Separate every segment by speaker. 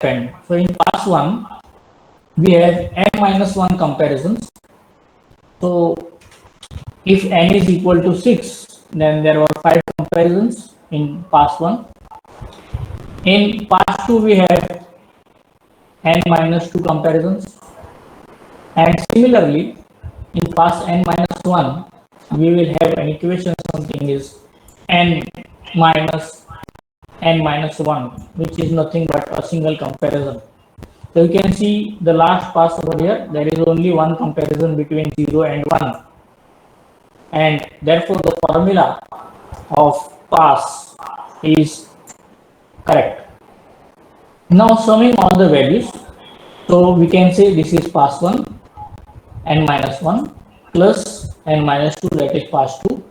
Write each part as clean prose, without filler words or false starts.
Speaker 1: happened. So in pass 1, we have n minus 1 comparisons. So if n is equal to 6, then there were 5 comparisons in pass 1. In pass 2, we have n minus 2 comparisons. And similarly, in pass n minus 1, we will have an equation, something is n minus 1, which is nothing but a single comparison. So you can see the last pass over here, there is only one comparison between 0 and 1. And therefore the formula of pass is correct. Now summing all the values, so we can say this is pass 1, n minus 1 plus n minus 2, that is pass 2.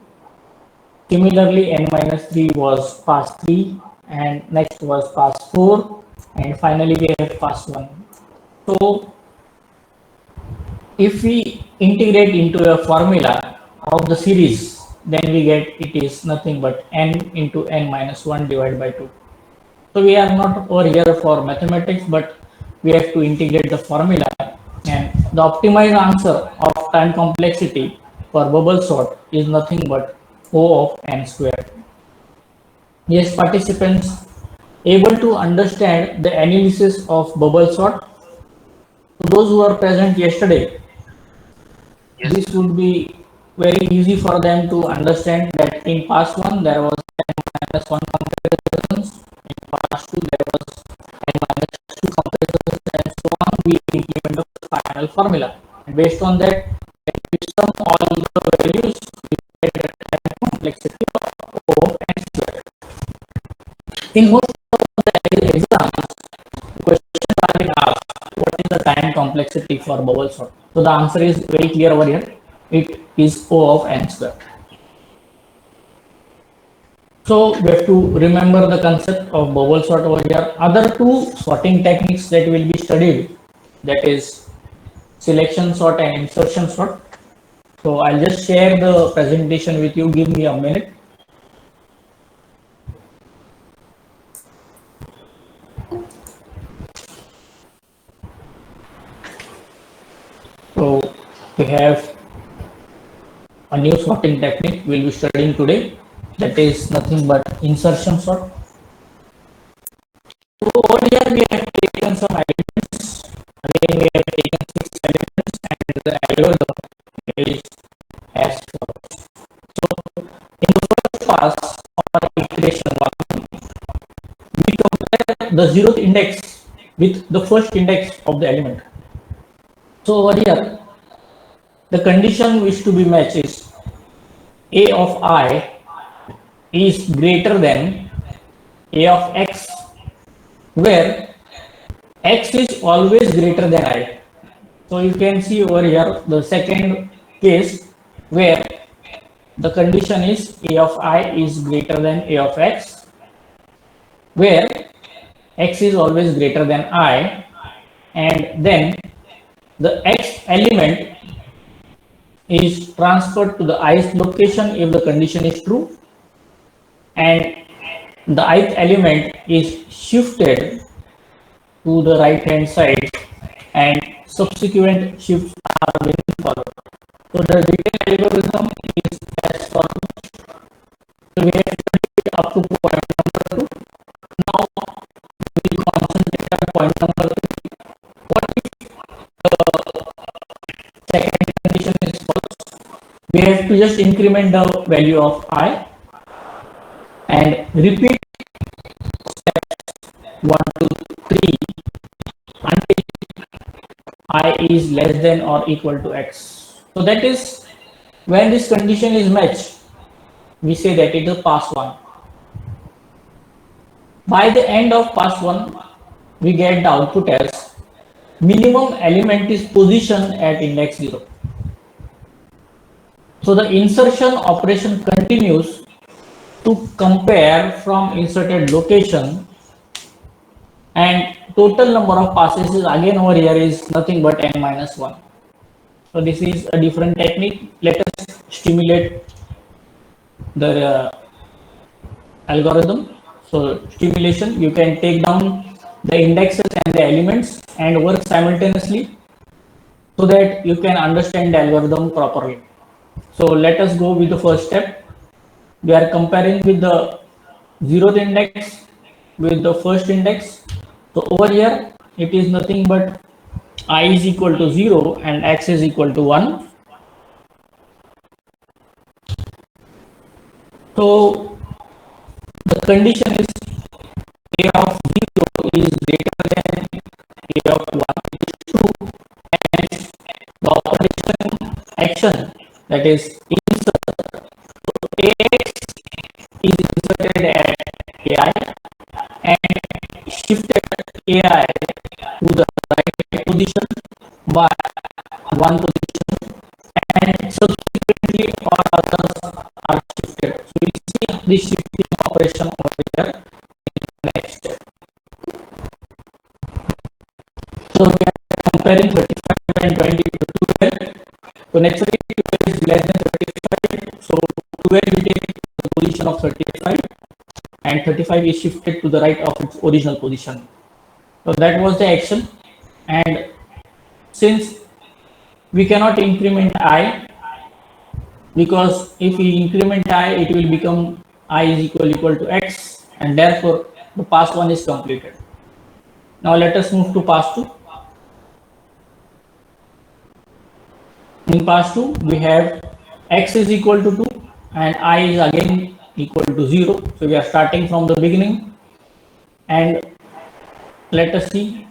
Speaker 1: Similarly, n minus 3 was pass 3, and next was pass 4, and finally we have pass 1. So if we integrate into a formula of the series, then we get it is nothing but n into n minus 1 divided by 2. So we are not over here for mathematics, but we have to integrate the formula, and the optimized answer of time complexity for bubble sort is nothing but O of n squared. Yes, participants able to understand the analysis of bubble sort? So those who are present yesterday, yes, this would be very easy for them to understand that in pass 1 there was n minus 1 comparisons, in pass 2 there was n minus 2 comparisons, and so on. We implement the final formula, and based on that, we sum all the values, we get the time complexity of O of n squared. In most of the exams, questions are being asked, what is the time complexity for bubble sort? So the answer is very clear over here. It is O of n squared. So we have to remember the concept of bubble sort over here. Other two sorting techniques that will be studied, that is selection sort and insertion sort. So I'll just share the presentation with you. Give me a minute. So we have a new sorting technique we'll be studying today, that is nothing but insertion sort. So over here we have taken some elements. Again we have taken 6 elements, and the algorithm is as follows. So in the first pass or iteration 1, we compare the 0th index with the first index of the element. So over here, the condition which to be matched is A of I is greater than A of X, where X is always greater than I. So you can see over here the second case where the condition is A of I is greater than A of X, where X is always greater than I, and then the X element is transferred to the ith location if the condition is true, and the ith element is shifted to the right hand side, and subsequent shifts are being followed. So the detailed algorithm is as follows. So we have studied up to point number 2. Now we will concentrate on point number 3. What if the second condition is false? We have to just increment the value of I and repeat steps 1, 2, 3 until I is less than or equal to X. So that is when this condition is matched, we say that it is pass 1. By the end of pass 1, we get the output as minimum element is positioned at index 0. So the insertion operation continues to compare from inserted location, and total number of passes is again over here is nothing but n minus 1. So this is a different technique. Let us stimulate the algorithm. So stimulation, you can take down the indexes and the elements and work simultaneously so that you can understand the algorithm properly. So let us go with the first step. We are comparing with the 0th index with the first index. So over here it is nothing but I is equal to 0 and x is equal to 1. So the condition is a of 0 is greater than a of 1, which is true, and the operation action, that is insert. So ax is inserted at ai and shifted ai to the right position by one position, and subsequently all others are shifted. So we see this shifting operation over here in the next step. So we are comparing 35 and 20 to 12. So naturally 12 is less than 35. So 12 will take the position of 35 and 35 is shifted to the right of its original position. So that was the action, and since we cannot increment I, because if we increment I it will become I is equal to x, and therefore the pass 1 is completed. Now let us move to pass 2. In pass 2 we have x is equal to 2 and I is again equal to 0. So we are starting from the beginning, and let us see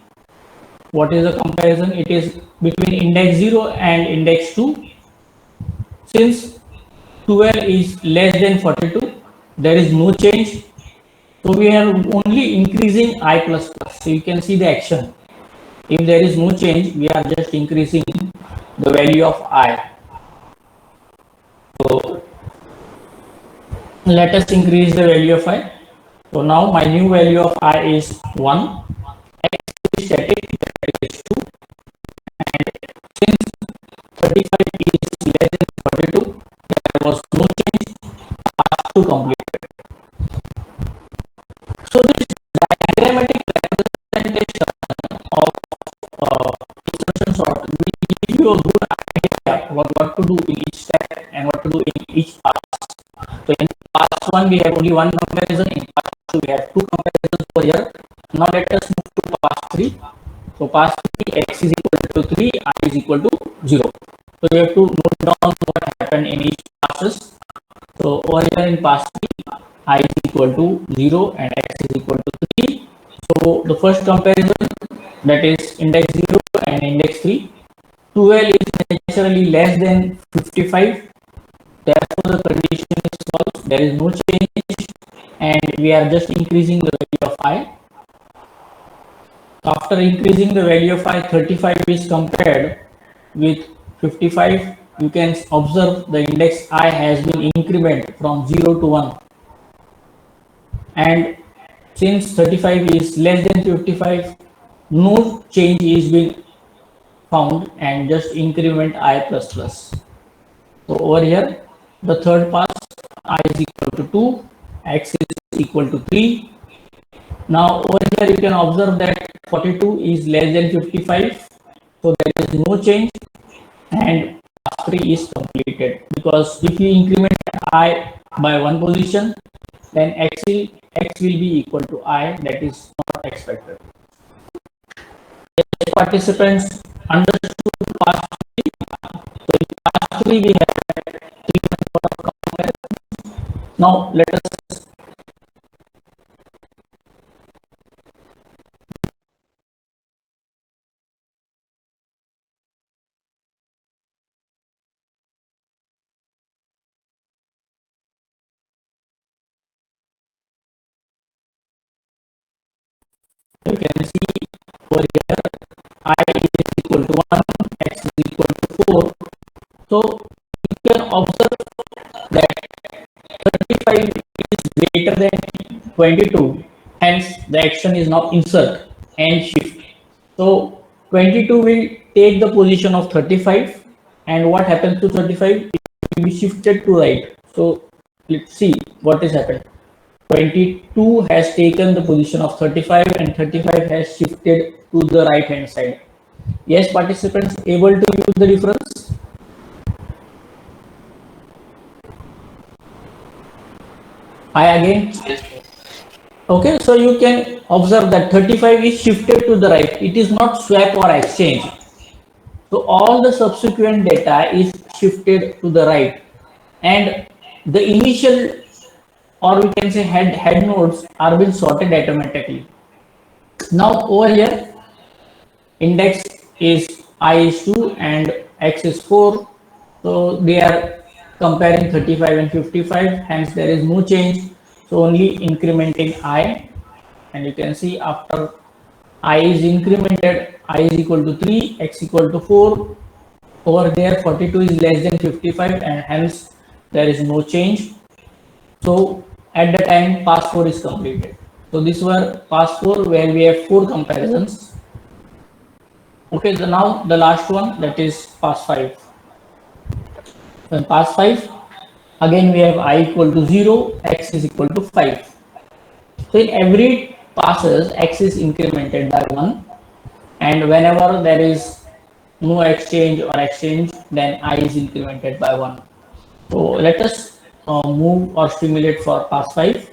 Speaker 1: what is the comparison. It is between index 0 and index 2. Since 12 is less than 42, there is no change. So we are only increasing I plus plus. So you can see the action. If there is no change, we are just increasing the value of I. So let us increase the value of I. So now my new value of I is 1. X is static, that is 2. And since 35 is less than 42, there was no change. Pass 2 completed. So this diagrammatic representation of instruction sort will give you a good idea what to do in each step and what to do in each pass. So in pass 1 we have only one comparison, in pass 2 we have two comparisons per here. Now let us move to pass 3. So pass 3, x is equal to 3, I is equal to 0. So you have to note down what happened in each passes. So over here in pass 3, I is equal to 0 and x is equal to 3. So the first comparison, that is index 0 and index 3. 12 is naturally less than 55. Therefore the condition is false. There is no change and we are just increasing the value of I. After increasing the value of I, 35 is compared with 55. You can observe the index I has been incremented from 0 to 1. And since 35 is less than 55, no change is being found and just increment I plus plus. So over here, the third pass, I is equal to 2, x is equal to 3. Now over here you can observe that 42 is less than 55. So there is no change and pass 3 is completed, because if you increment I by one position, then x will be equal to I, that is not expected. Yes, participants understood pass 3. So in pass 3 we have 3 number of comparisons. Now let us you can see over here I is equal to 1, x is equal to 4. So you can observe that 35 is greater than 22, hence the action is now insert and shift. So 22 will take the position of 35, and what happens to 35? It will be shifted to right. So let's see what is happening. 22 has taken the position of 35 and 35 has shifted to the right hand side. Yes, participants able to use the difference? I again. Okay, so you can observe that 35 is shifted to the right. It is not swap or exchange. So all the subsequent data is shifted to the right, and the initial, or we can say head nodes, are being sorted automatically. Now over here, index is I is 2 and x is 4. So they are comparing 35 and 55, hence there is no change. So only incrementing I, and you can see after I is incremented, I is equal to 3, x equal to 4. Over there 42 is less than 55 and hence there is no change. So at the time pass 4 is completed. So this were pass 4 where we have 4 comparisons. Okay, so now the last one, that is pass 5. So in pass 5, again we have I equal to 0, x is equal to 5. So in every passes, x is incremented by 1, and whenever there is no exchange or exchange, then I is incremented by 1. So let us move or stimulate for pass 5.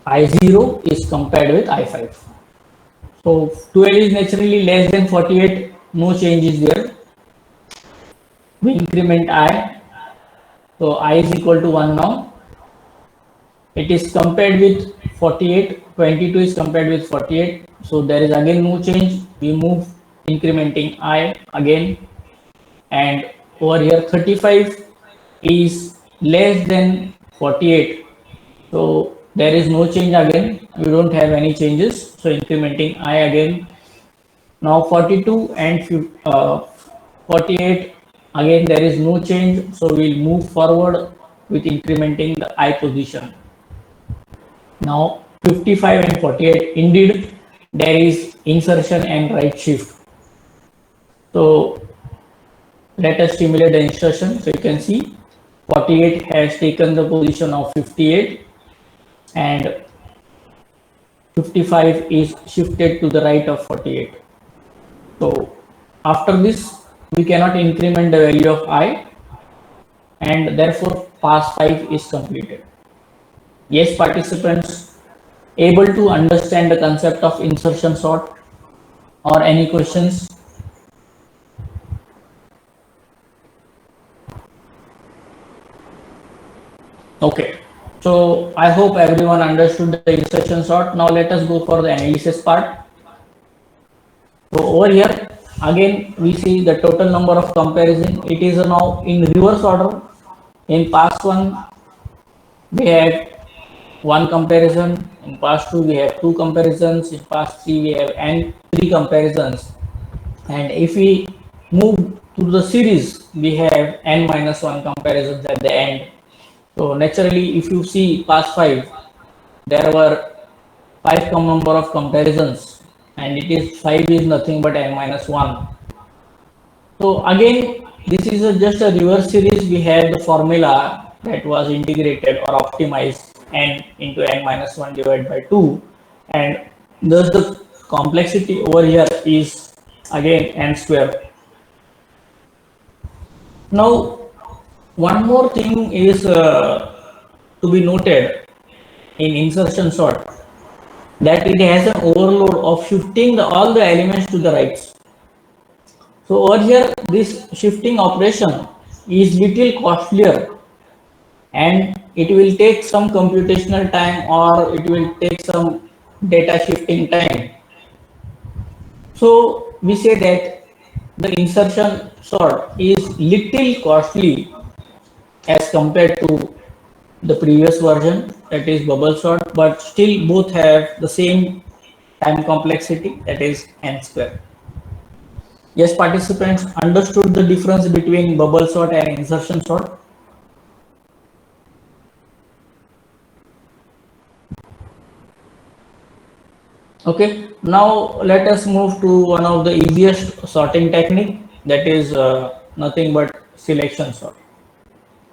Speaker 1: I0 is compared with I5. So 12 is naturally less than 48, no change is there. We increment I, so I is equal to 1 now. It is compared with 48, 22 is compared with 48, so there is again no change. We move incrementing I again, and over here 35 is less than 48, so there is no change again. We don't have any changes, so incrementing I again. Now 42 and 48, again there is no change, so we'll move forward with incrementing the I position. Now 55 and 48, indeed there is insertion and right shift. So let us stimulate the insertion. So you can see 48 has taken the position of 58 and 55 is shifted to the right of 48. So after this we cannot increment the value of I, and therefore pass 5 is completed. Yes, participants able to understand the concept of insertion sort, or any questions? Okay, so I hope everyone understood the insertion sort. Now let us go for the analysis part. So over here again we see the total number of comparison. It is now in reverse order. In past one we have one comparison, in past 2 we have 2 comparisons, in past 3 we have n 3 comparisons, and if we move to the series we have n minus 1 comparisons at the end. So naturally if you see past 5, there were 5 number of comparisons, and it is 5 is nothing but n minus 1. So again this is just a reverse series. We have the formula that was integrated or optimized n into n minus 1 divided by 2, and thus the complexity over here is again n square. Now one more thing is to be noted in insertion sort, that it has an overload of shifting all the elements to the right. So over here this shifting operation is little costlier, and it will take some computational time, or it will take some data shifting time. So we say that the insertion sort is little costly as compared to the previous version, that is bubble sort, but still both have the same time complexity, that is n square. Yes, participants understood the difference between bubble sort and insertion sort? Okay, now let us move to one of the easiest sorting technique, that is nothing but selection sort.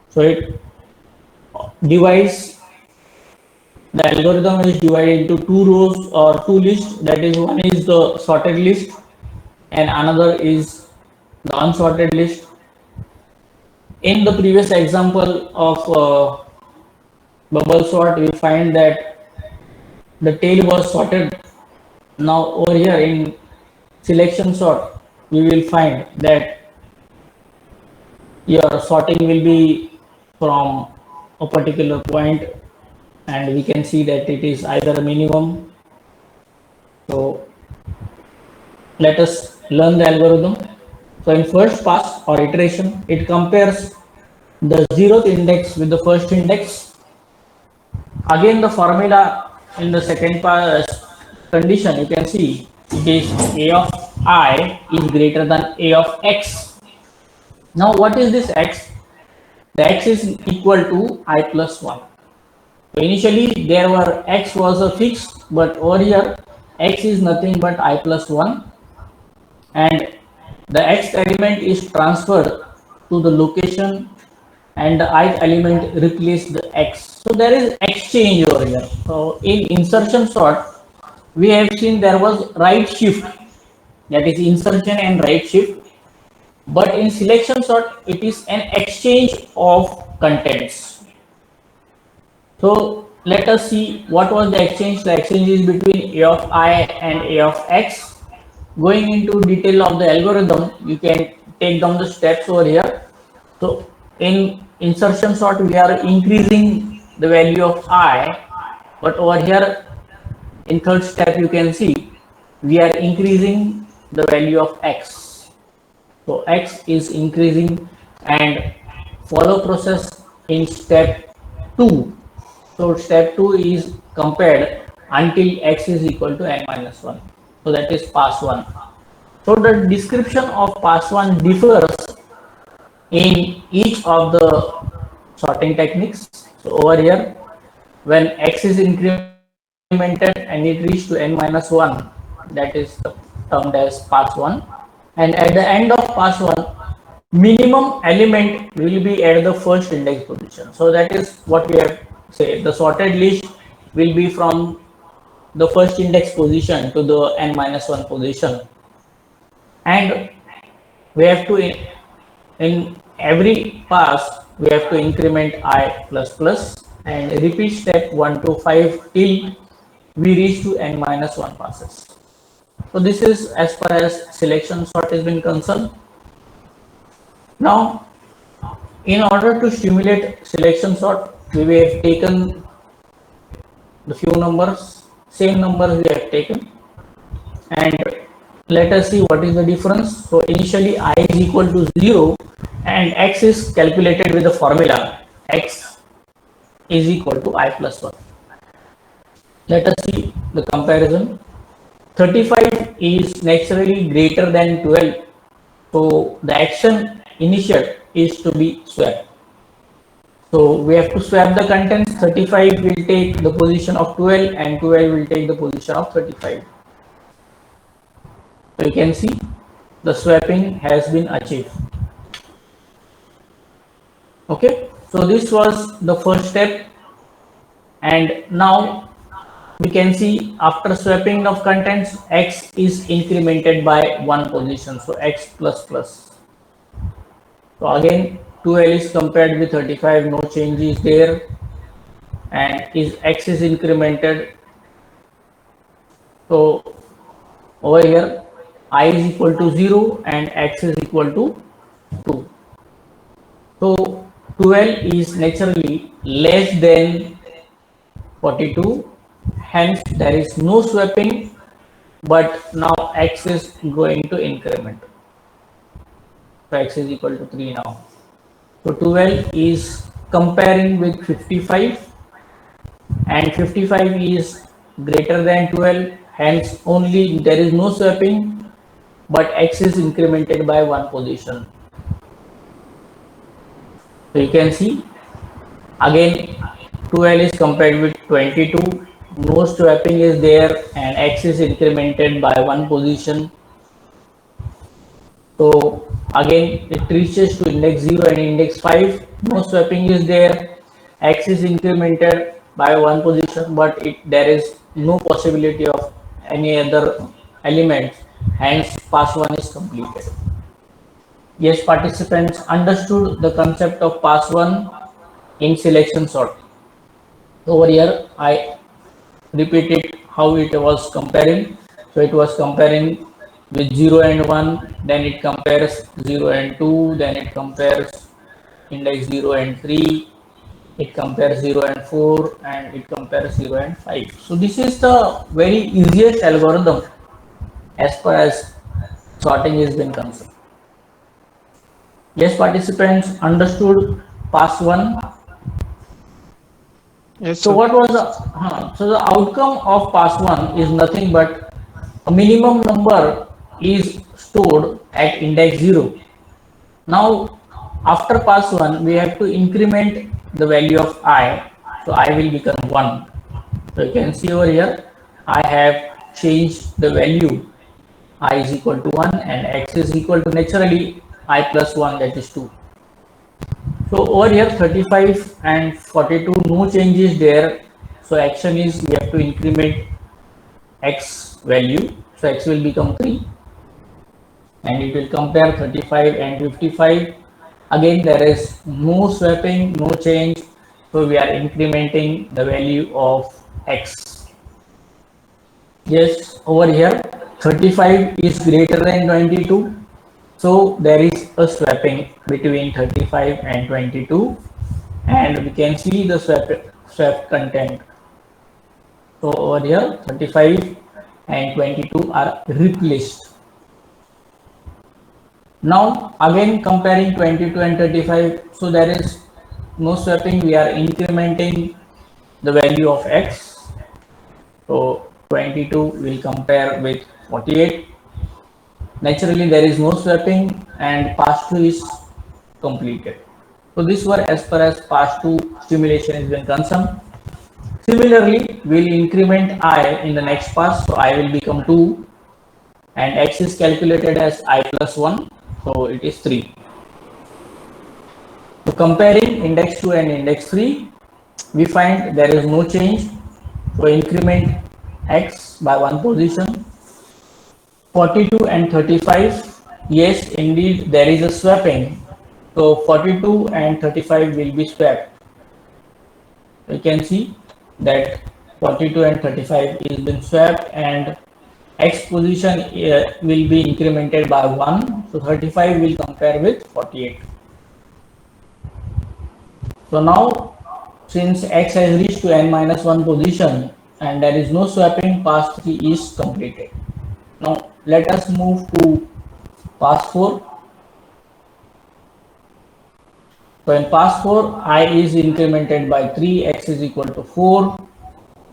Speaker 1: So it divides the algorithm is divided into two rows or two lists. That is, one is the sorted list and another is the unsorted list. In the previous example of bubble sort, we find that the tail was sorted. Now over here in selection sort, we will find that your sorting will be from a particular point, and we can see that it is either a minimum. So let us learn the algorithm. So in first pass or iteration, it compares the 0th index with the first index. Again, the formula in the second pass condition, you can see it is a of I is greater than a of x. Now what is this x? The x is equal to I plus 1. So initially there were x was a fixed, but over here x is nothing but I plus 1, and the x element is transferred to the location and the ith element replace the x. So there is exchange over here. So in insertion sort, we have seen there was right shift, that is insertion and right shift, but in selection sort it is an exchange of contents. So let us see what was the exchange. The exchange is between a of I and a of x. Going into detail of the algorithm, you can take down the steps over here. So in insertion sort, we are increasing the value of I, but over here in third step you can see we are increasing the value of x. So x is increasing, and follow process in step 2. So step 2 is compared until x is equal to n minus 1. So that is pass 1. So the description of pass 1 differs in each of the sorting techniques. So over here, when x is incremented and it reaches to n minus 1, that is termed as pass 1. And at the end of pass 1, minimum element will be at the first index position. So that is what we have said. The sorted list will be from the first index position to the n minus 1 position. And we have to, in every pass, we have to increment I plus plus and repeat step 1 to 5 till we reach to n minus 1 passes. So this is as far as selection sort has been concerned. Now, in order to stimulate selection sort, we have taken the few numbers, same numbers we have taken, and let us see what is the difference. So initially I is equal to 0 and x is calculated with the formula x is equal to I plus 1. Let us see the comparison. 35 is naturally greater than 12. So the action initiate is to be swapped. So we have to swap the contents. 35 will take the position of 12 and 12 will take the position of 35. So you can see the swapping has been achieved. Okay, so this was the first step, and now we can see after swapping of contents, x is incremented by one position, so x plus plus. So again 12 is compared with 35, no change is there, and x is incremented. So over here I is equal to 0 and x is equal to 2. So 12 is naturally less than 42, hence there is no swapping, but now x is going to increment. So x is equal to 3 now. So 12 is comparing with 55 and 55 is greater than 12, hence only there is no swapping, but x is incremented by one position. So you can see again 12 is compared with 22, no swapping is there and x is incremented by one position. So again it reaches to index 0 and index 5, no swapping is there, x is incremented by one position, but there is no possibility of any other element, hence pass 1 is completed. Yes, participants understood the concept of pass 1 in selection sort. Over here, I repeated how it was comparing. So it was comparing with 0 and 1, then it compares 0 and 2, then it compares index 0 and 3, it compares 0 and 4, and it compares 0 and 5. So this is the very easiest algorithm as far as sorting is been concerned. Yes, participants understood pass 1.
Speaker 2: Yes,
Speaker 1: So
Speaker 2: sir.
Speaker 1: what was the so the outcome of pass 1 is nothing but a minimum number is stored at index 0. Now after pass 1 we have to increment the value of I, so I will become 1. So you can see over here I have changed the value I is equal to 1 and x is equal to naturally I plus 1, that is 2. So over here 35 and 42 no change is there. So action is we have to increment x value. So x will become 3 and it will compare 35 and 55. Again there is no swapping, no change. So we are incrementing the value of x. Yes, over here 35 is greater than 22. So there is a swapping between 35 and 22 and we can see the swap content. So over here 35 and 22 are replaced. Now again comparing 22 and 35, so there is no swapping, we are incrementing the value of x. So 22 will compare with 48. Naturally there is no swapping and pass 2 is completed. So this were as far as pass 2 simulation is been concerned. Similarly, we'll increment I in the next pass, so I will become 2 and x is calculated as I plus 1, so it is 3. So comparing index 2 and index 3, we find there is no change, so increment x by one position. 42 and 35, yes indeed there is a swapping, so 42 and 35 will be swapped. You can see that 42 and 35 is been swapped and x position will be incremented by 1, so 35 will compare with 48. So now since x has reached to n minus 1 position and there is no swapping, pass 3 is completed. Now let us move to pass 4. So in pass 4 I is incremented by 3, x is equal to 4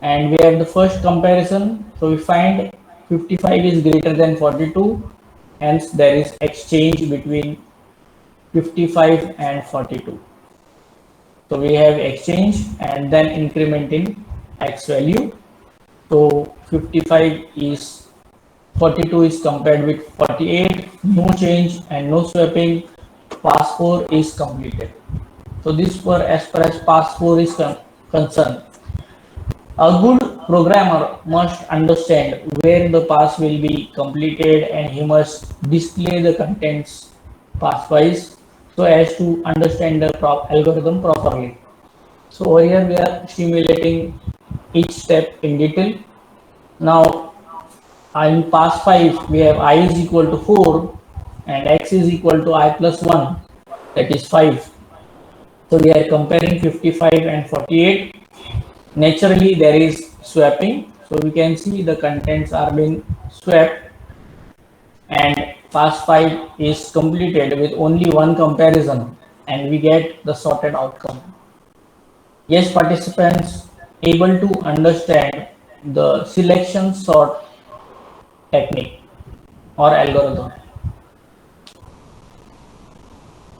Speaker 1: and we have the first comparison. So we find 55 is greater than 42, hence there is exchange between 55 and 42. So we have exchange and then incrementing x value. So 55 is 42 is compared with 48, no change and no swapping, pass 4 is completed. So this were as far as pass 4 is concerned. A good programmer must understand where the pass will be completed and he must display the contents pass-wise so as to understand the algorithm properly. So over here we are simulating each step in detail. Now in pass 5 we have I is equal to 4 and x is equal to I plus 1, that is 5. So we are comparing 55 and 48. Naturally there is swapping, so we can see the contents are being swapped and pass 5 is completed with only one comparison and we get the sorted outcome. Yes, participants able to understand the selection sort technique or algorithm.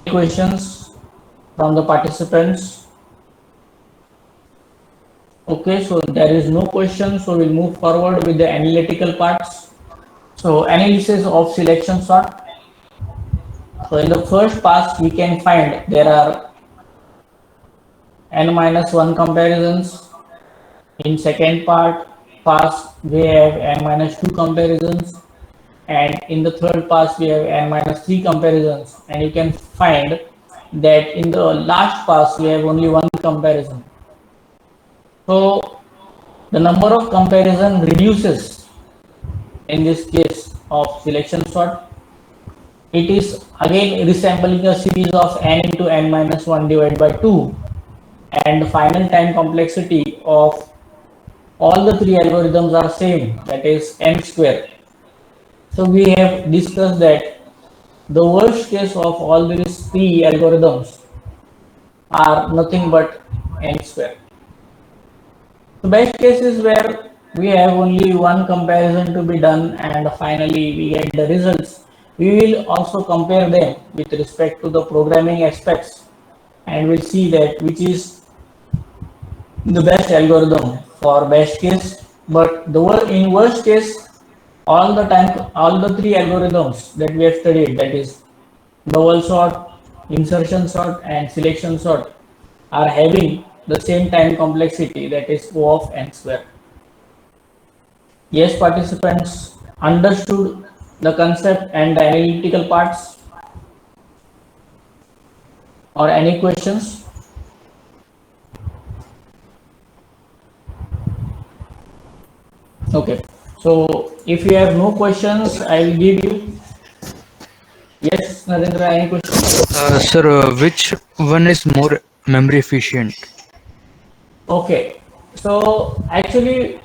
Speaker 1: Questions from the participants? Okay, so there is no question, so we'll move forward with the analytical parts. So analysis of selection sort. So in the first pass we can find there are n minus 1 comparisons In second pass we have n minus 2 comparisons, and in the third pass we have n minus 3 comparisons, and you can find that in the last pass we have only one comparison. So the number of comparison reduces in this case of selection sort. It is again resembling a series of n into n minus 1 divided by 2, and the final time complexity of all the three algorithms are same, that is n square. So we have discussed that the worst case of all these three algorithms are nothing but n square. The best case is where we have only one comparison to be done and finally we get the results. We will also compare them with respect to the programming aspects, and we'll see that which is the best algorithm for best case. But in worst case, all the three algorithms that we have studied, that is double sort, insertion sort, and selection sort, are having the same time complexity, that is O of n square. Yes, participants understood the concept and the analytical parts, or any questions? Okay, so if you have no questions, I will give you. Yes, Narendra, any questions?
Speaker 2: Sir, which one is more memory efficient?
Speaker 1: Okay, so actually,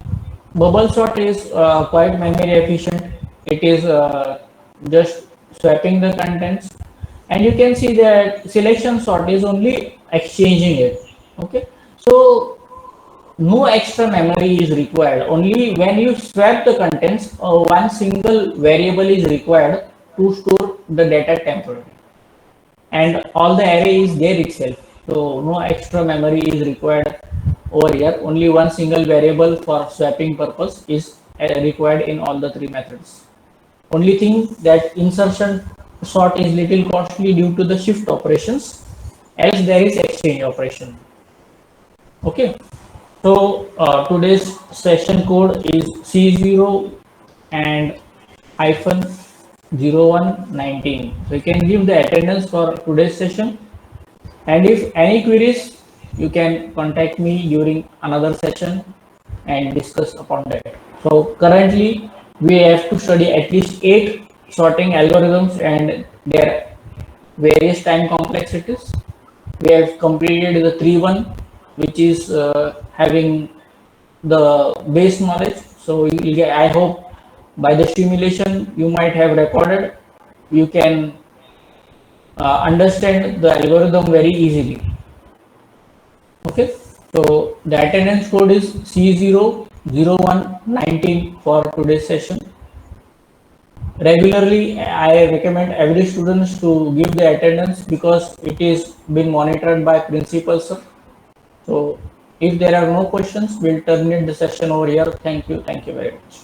Speaker 1: bubble sort is quite memory efficient. It is just swapping the contents, and you can see that selection sort is only exchanging it. Okay, so no extra memory is required. Only when you swap the contents, one single variable is required to store the data temporarily, and all the array is there itself. So no extra memory is required over here. Only one single variable for swapping purpose is required in all the three methods. Only thing that insertion sort is little costly due to the shift operations, else there is exchange operation. Okay. So today's session code is C0 and hyphen 0119. So you can give the attendance for today's session, and if any queries, you can contact me during another session and discuss upon that. So currently we have to study at least 8 sorting algorithms and their various time complexities. We have completed the 3-1, which is having the base knowledge. So I hope by the simulation you might have recorded, you can understand the algorithm very easily. Okay, so the attendance code is C00119 for today's session. Regularly, I recommend every students to give the attendance because it is being monitored by principal sir. So if there are no questions, we'll terminate the session over here. Thank you very much.